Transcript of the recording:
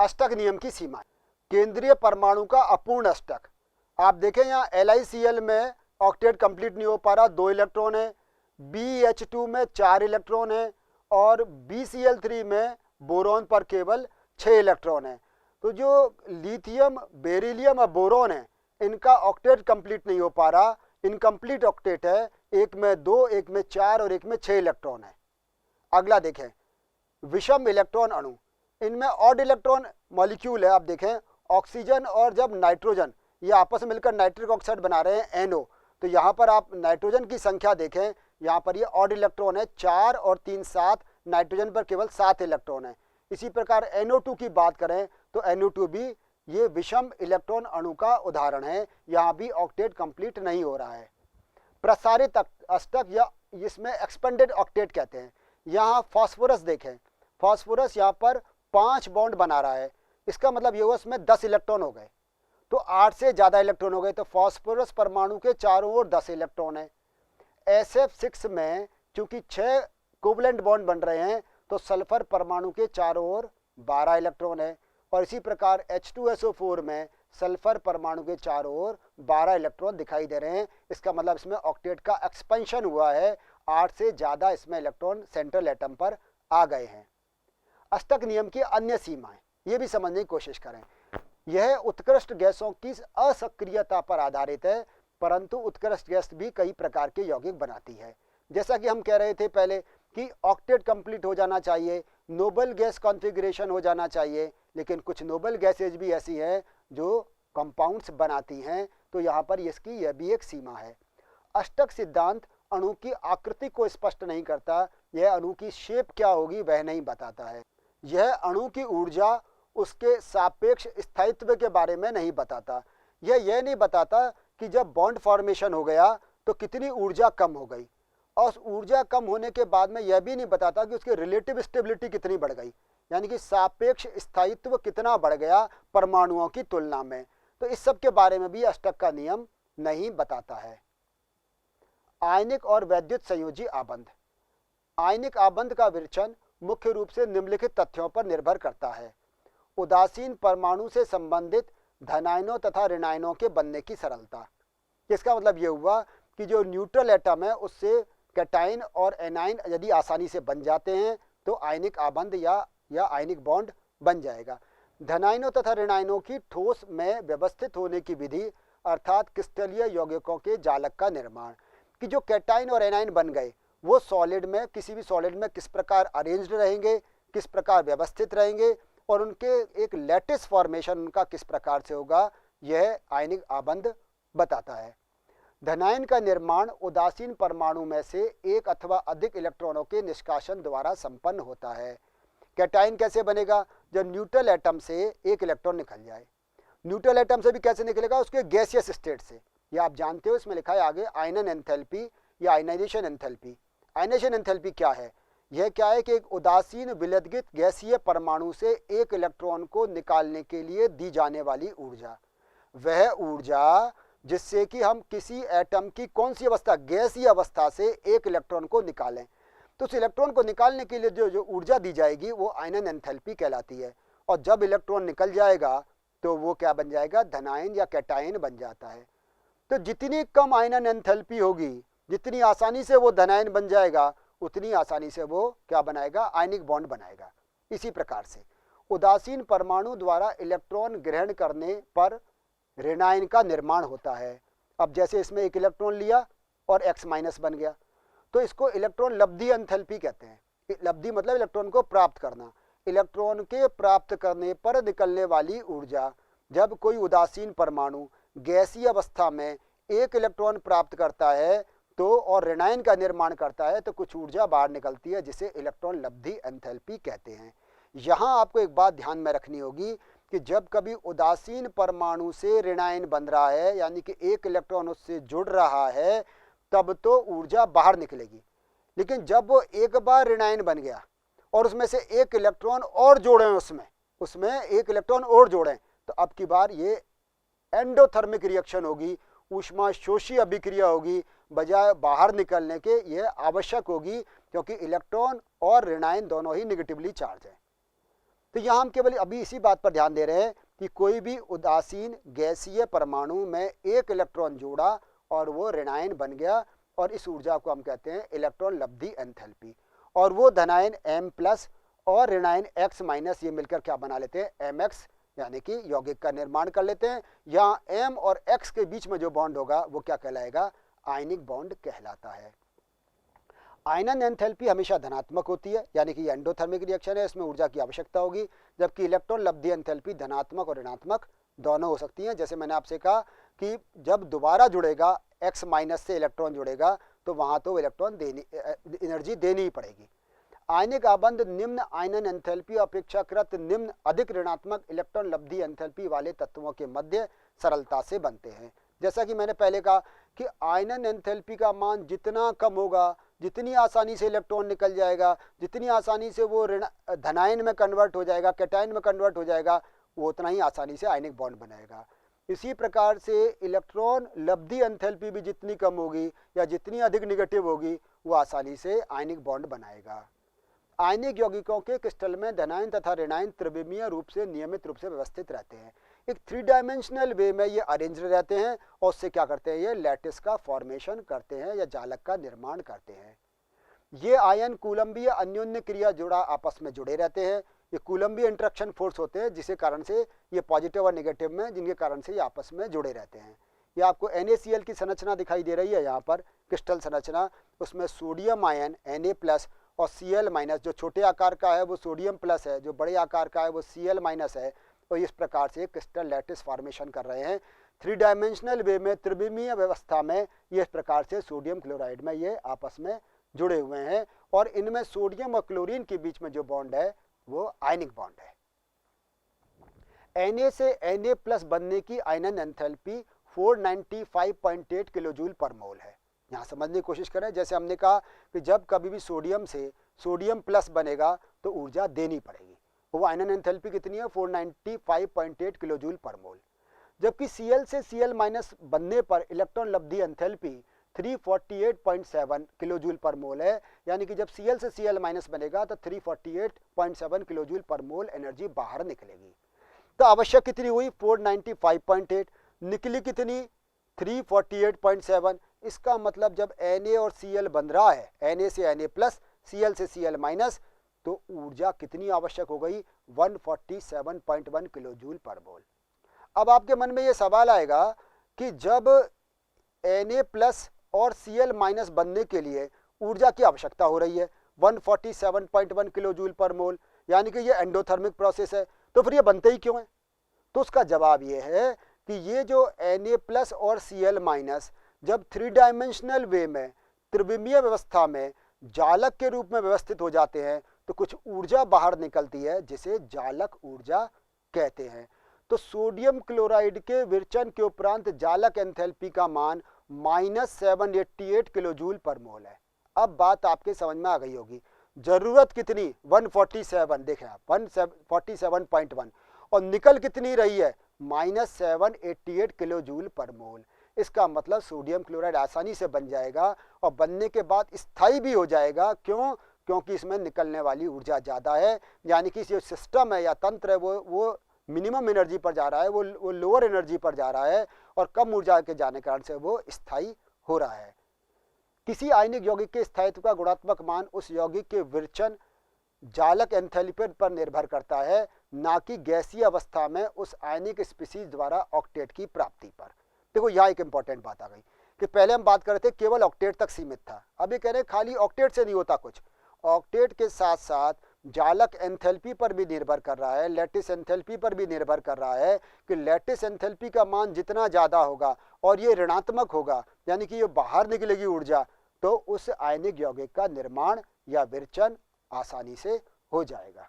अष्टक नियम की सीमा। केंद्रीय परमाणु का अपूर्ण अष्टक, आप देखें यहाँ LiCl में ऑक्टेट कंप्लीट नहीं हो पा रहा, 2 इलेक्ट्रॉन है, BH2 में 4 इलेक्ट्रॉन है और BCl3 में बोरॉन पर केवल 6 इलेक्ट्रॉन है। तो जो लिथियम, बेरिलियम और बोरॉन है, इनका ऑक्टेट कंप्लीट नहीं हो पा रहा, इनकम्प्लीट ऑक्टेट है, एक में 2, एक में 4 और एक में 6 इलेक्ट्रॉन है। अगला देखें विषम इलेक्ट्रॉन अणु, इनमें ऑड इलेक्ट्रॉन मॉलिक्यूल है। आप देखें ऑक्सीजन और जब नाइट्रोजन ये आपस में मिलकर नाइट्रिक ऑक्साइड बना रहे हैं NO, तो यहाँ पर आप नाइट्रोजन की संख्या देखें, यहाँ पर ये ऑड इलेक्ट्रॉन है 4 और 3 7, नाइट्रोजन पर केवल 7 इलेक्ट्रॉन है। इसी प्रकार NO2 की बात करें तो NO2 भी ये विषम इलेक्ट्रॉन अणु का उदाहरण है, यहाँ भी ऑक्टेट कंप्लीट नहीं हो रहा है। प्रसारित अष्टक या इसमें एक्सपेंडेड ऑक्टेट कहते हैं। यहाँ फास्फोरस देखें, फास्फोरस यहाँ पर 5 बॉन्ड बना रहा है, इसका मतलब ये हुआ इसमें 10 इलेक्ट्रॉन हो गए, तो 8 से ज़्यादा इलेक्ट्रॉन हो गए, तो फास्फोरस परमाणु के चारों ओर 10 इलेक्ट्रॉन है। SF6 में चूंकि 6 कोवलेंट बॉन्ड बन रहे हैं, तो सल्फर परमाणु के चारों ओर 12 इलेक्ट्रॉन है। और इसी प्रकार H2SO4 में सल्फर परमाणु के चारों ओर 12 इलेक्ट्रॉन दिखाई दे रहे हैं। इसका मतलब इसमें ऑक्टेट का एक्सपेंशन हुआ है, 8 से ज़्यादा इसमें इलेक्ट्रॉन सेंट्रल एटम पर आ गए हैं। अष्टक नियम की अन्य सीमाएं ये भी समझने की कोशिश करें। यह उत्कृष्ट गैसों की असक्रियता पर आधारित है, परंतु उत्कृष्ट गैस भी कई प्रकार के यौगिक बनाती है। जैसा कि हम कह रहे थे पहले कि ऑक्टेट कंप्लीट हो जाना चाहिए, नोबल गैस कॉन्फ़िगरेशन हो जाना चाहिए, लेकिन कुछ नोबल गैसेज भी ऐसी हैं जो कंपाउंड्स बनाती हैं, तो यहाँ पर इसकी यह भी एक सीमा है। अष्टक सिद्धांत अणु की आकृति को स्पष्ट नहीं करता, यह अणु की शेप क्या होगी वह नहीं बताता है। यह अणु की ऊर्जा, उसके सापेक्ष स्थायित्व के बारे में नहीं बताता। यह नहीं बताता कि जब बॉन्ड फॉर्मेशन हो गया तो कितनी ऊर्जा कम हो गई, और उस ऊर्जा कम होने के बाद में यह भी नहीं बताता कि उसकी रिलेटिव स्टेबिलिटी कितनी बढ़ गई, यानी कि सापेक्ष स्थायित्व कितना बढ़ गया परमाणुओं की तुलना में। तो इस सब के बारे में भी अष्टक का नियम नहीं बताता है। आयनिक और वैद्युत संयोजी आबंध। आयनिक आबंध का विरचन मुख्य रूप से निम्नलिखित तथ्यों पर निर्भर करता है। उदासीन परमाणु से संबंधित धनायनों तथा ऋणायनों के बनने की सरलता। इसका मतलब ये हुआ कि जो न्यूट्रल एटम है उससे कैटाइन और एनाइन यदि आसानी से बन जाते हैं तो आयनिक आबंध या आयनिक बॉन्ड बन जाएगा। धनायनों तथा ऋणायनों की ठोस में व्यवस्थित होने की विधि, अर्थात क्रिस्टलीय यौगिकों के जालक का निर्माण, कि जो कैटाइन और एनाइन बन गए वो सॉलिड में, किसी भी सॉलिड में किस प्रकार अरेंज्ड रहेंगे, किस प्रकार व्यवस्थित रहेंगे, और उनके एक लैटिस फॉर्मेशन उनका किस प्रकार से होगा, यह आयनिक आबंध बताता है। धनायन का निर्माण उदासीन परमाणु में से एक अथवा अधिक इलेक्ट्रॉनों के निष्कासन द्वारा संपन्न होता है। कैटाइन कैसे बनेगा, जब न्यूट्रल एटम से एक इलेक्ट्रॉन निकल जाए। न्यूट्रल एटम से भी कैसे निकलेगा, उसके गैसियस स्टेट से। ये आप जानते हो, इसमें लिखा है आगे आयनन एंथैल्पी या आयनाइजेशन एंथैल्पी। आयनाइजेशन एंथैल्पी क्या है, यह क्या है कि एक उदासीन विलयित गैसीय परमाणु से एक इलेक्ट्रॉन को निकालने के लिए दी जाने वाली ऊर्जा, वह ऊर्जा जिससे कि हम किसी एटम की कौन सी अवस्था, गैसीय अवस्था से एक इलेक्ट्रॉन को निकालें, तो उस इलेक्ट्रॉन को निकालने के लिए जो ऊर्जा दी जाएगी वो आयनन एंथैल्पी कहलाती है। और जब इलेक्ट्रॉन निकल जाएगा तो वो क्या बन जाएगा, धनायन या कैटायन बन जाता है। तो जितनी कम आयनन एंथैल्पी होगी, जितनी आसानी से वो धनायन बन जाएगा, उतनी आसानी से वो क्या बनाएगा, आयनिक बॉन्ड बनाएगा। इसी प्रकार से उदासीन परमाणु द्वारा इलेक्ट्रॉन ग्रहण करने पर ऋणायन का निर्माण होता है। अब जैसे इसमें एक इलेक्ट्रॉन लिया और X माइनस बन गया, तो इसको इलेक्ट्रॉन लब्धि एंथैल्पी कहते हैं। लब्धि मतलब इलेक्ट्रॉन को प्राप्त करना। इलेक्ट्रॉन के प्राप्त करने पर निकलने वाली ऊर्जा, जब कोई उदासीन परमाणु गैसीय अवस्था में एक इलेक्ट्रॉन प्राप्त करता है तो और ऋणायन का निर्माण करता है तो कुछ ऊर्जा बाहर निकलती है, जिसे इलेक्ट्रॉन लब्धि एंथैल्पी कहते हैं। यहाँ आपको एक बात ध्यान में रखनी होगी कि जब कभी उदासीन परमाणु से ऋणायन बन रहा है, यानी कि एक इलेक्ट्रॉन उससे जुड़ रहा है, तब तो ऊर्जा बाहर निकलेगी। लेकिन जब वो एक बार ऋणायन बन गया और उसमें से एक इलेक्ट्रॉन और जोड़ें, उसमें एक इलेक्ट्रॉन और जोड़ें, तो अब की बार ये एंडोथर्मिक रिएक्शन होगी, ऊष्मा शोषी अभिक्रिया होगी, बजाय बाहर निकलने के यह आवश्यक होगी, क्योंकि इलेक्ट्रॉन और ऋणायन दोनों ही निगेटिवली चार्ज है। तो यहाँ हम केवल अभी इसी बात पर ध्यान दे रहे हैं कि कोई भी उदासीन गैसीय परमाणु में एक इलेक्ट्रॉन जोड़ा और वो ऋणायन बन गया, और इस ऊर्जा को हम कहते हैं इलेक्ट्रॉन लब्धि एंथैल्पी। और वो धनायन M+ और ऋणायन X- ये मिलकर क्या बना लेते हैं, Mx, यानी कि यौगिक का निर्माण कर लेते हैं। यहाँ M और X के बीच में जो बॉन्ड होगा वो क्या कहलाएगा, आयनिक बॉन्ड कहलाता है। आयनन एंथैल्पी हमेशा धनात्मक होती है, यानी कि एंडोथर्मिक रिएक्शन है, इसमें ऊर्जा की आवश्यकता होगी, जबकि इलेक्ट्रॉन लब्धि एंथैल्पी धनात्मक और ऋणात्मक दोनों हो सकती हैं। जैसे मैंने आपसे कहा कि जब दोबारा जुड़ेगा X- से इलेक्ट्रॉन जुड़ेगा तो वहाँ तो इलेक्ट्रॉन एनर्जी देनी ही पड़ेगी। आयनिक आबंध निम्न आयनन एंथैल्पी अपेक्षाकृत निम्न अधिक ऋणात्मक इलेक्ट्रॉन लब्धि एंथैल्पी वाले तत्वों के मध्य सरलता से बनते हैं। जैसा कि मैंने पहले कहा कि आयनन एंथैल्पी का मान जितना कम होगा, जितनी आसानी से इलेक्ट्रॉन निकल जाएगा, जितनी आसानी से वो धनायन में कन्वर्ट हो जाएगा, कैटायन में कन्वर्ट हो जाएगा, वो उतना ही आसानी से आयनिक बॉन्ड बनाएगा। इसी प्रकार से इलेक्ट्रॉन लब्धि एंथैल्पी भी जितनी कम होगी या जितनी अधिक निगेटिव होगी, वो आसानी से आयनिक बॉन्ड बनाएगा। आयनिक यौगिकों के क्रिस्टल में धनायन तथा ऋणायन त्रिविमीय रूप से नियमित रूप से व्यवस्थित रहते हैं। एक 3 डायमेंशनल वे में ये अरेंज रहते हैं और उससे क्या करते हैं, ये लैटिस का फॉर्मेशन करते हैं या जालक का निर्माण करते हैं। ये आयन कूलम्बीय अन्योन्य क्रिया जोड़ा आपस में जुड़े रहते हैं। ये कूलम्बीय इंटरेक्शन फोर्स होते हैं जिसके कारण से ये पॉजिटिव और नेगेटिव में, जिनके कारण से ये आपस में जुड़े रहते हैं। ये आपको NaCl की संरचना दिखाई दे रही है यहाँ पर, क्रिस्टल संरचना। उसमें सोडियम आयन Na+ और Cl- जो छोटे आकार का है वो सोडियम प्लस है, जो बड़े आकार का है वो Cl- है। और इस प्रकार से क्रिस्टल लैटिस फॉर्मेशन कर रहे हैं। 3 डायमेंशनल वे में त्रिविमीय व्यवस्था में ये इस प्रकार से सोडियम क्लोराइड में ये आपस में जुड़े हुए हैं, और इनमें सोडियम और क्लोरीन के बीच में जो बॉन्ड है वो आयनिक बॉन्ड है। Na से Na+ बनने की आयनन एंथैल्पी 495.8 किलोजूल पर मोल है। यहाँ समझने की कोशिश करें, जैसे हमने कहा कि जब कभी भी सोडियम से सोडियम प्लस बनेगा तो ऊर्जा देनी पड़ेगी। वो आयनन एंथैल्पी कितनी है, 495.8 किलोजूल पर मोल। जबकि Cl से Cl- बनने पर इलेक्ट्रॉन लब्धि एंथैल्पी 348.7 किलोजूल पर मोल है, यानी कि जब Cl से Cl- बनेगा तो 348.7 किलोजूल पर मोल एनर्जी बाहर निकलेगी। तो आवश्यक कितनी हुई, 495.8, निकली कितनी, 348.7। इसका मतलब जब Na और Cl बन रहा है, Na से Na+, Cl से Cl-, तो ऊर्जा कितनी आवश्यक हो गई, 147.1 किलोजूल पर मोल। अब आपके मन में ये सवाल आएगा कि जब Na+ और Cl- बनने के लिए ऊर्जा की आवश्यकता हो रही है 147.1 किलोजूल पर मोल, यानी कि ये एंडोथर्मिक प्रोसेस है, तो फिर ये बनते ही क्यों है? तो उसका जवाब ये है कि ये जो Na+ और Cl- जब 3 डायमेंशनल वे में त्रिविमीय व्यवस्था में जालक के रूप में व्यवस्थित हो जाते हैं तो कुछ ऊर्जा बाहर निकलती है जिसे जालक ऊर्जा कहते हैं। तो सोडियम क्लोराइड के विरचन के उपरांत जालक एंथैल्पी का मान -788 किलोजूल पर मोल है। अब बात आपके समझ में आ गई होगी, जरूरत कितनी, 147, देखें आप 147.1, और निकल कितनी रही है, -788 किलोजूल पर मोल। इसका मतलब सोडियम क्लोराइड आसानी से बन जाएगा और बनने के बाद स्थायी भी हो जाएगा। क्यों? क्योंकि इसमें निकलने वाली ऊर्जा ज़्यादा है, यानी कि जो सिस्टम है या तंत्र है वो मिनिमम एनर्जी पर जा रहा है, वो लोअर एनर्जी पर जा रहा है, और कम ऊर्जा के जाने के कारण से वो स्थायी हो रहा है। किसी आयनिक यौगिक के स्थायित्व का गुणात्मक मान उस यौगिक के विरचन जालक एंथैल्पी पर निर्भर करता है, ना कि गैसीय अवस्था में उस आयनिक स्पीसीज द्वारा ऑक्टेट की प्राप्ति पर। देखो यहाँ एक इंपॉर्टेंट बात आ गई कि पहले हम बात कर रहे थे केवल ऑक्टेट तक सीमित था, अभी कह रहे हैं खाली ऑक्टेट से नहीं होता कुछ, ऑक्टेट के साथ साथ जालक एंथैल्पी पर भी निर्भर कर रहा है, लैटिस एंथैल्पी पर भी निर्भर कर रहा है कि लैटिस एंथैल्पी का मान जितना ज़्यादा होगा और ये ऋणात्मक होगा, यानी कि ये बाहर निकलेगी ऊर्जा, तो उस आयनिक यौगिक का निर्माण या विरचन आसानी से हो जाएगा।